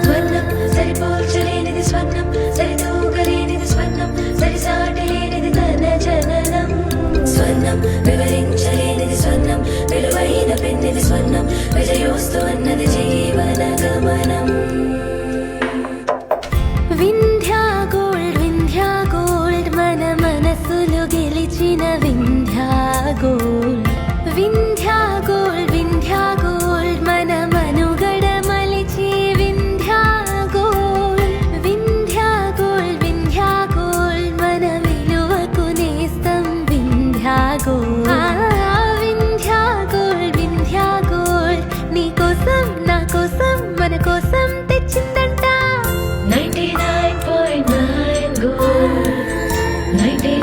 స్వర్ణం సరిపోల్చలేనిది స్వర్ణం, సరితూగలేనిది స్వర్ణం, సరిసాటిలేనిది తన జననం. స్వర్ణం వివరించలేనిది స్వర్ణం, విలువైన పెన్నిది స్వర్ణం, విజయోస్తు అన్నది జీవన గమనం. వింధ్యా గోల్డ్ మన మనసులు గెలిచిన వింధ్యా గోల్డ్. వింధ్యా గోల్డ్ మన మనుగడ మలిచి వింధ్యా గోల్డ్. వింధ్యా గోల్డ్ మన విలువకు నేస్తం వింధ్యా గోల్డ్. వింధ్యా గోల్డ్ నీ కోసం నా కోసం మన కోసం తెచ్చిందంట 99.9 Gold, 99.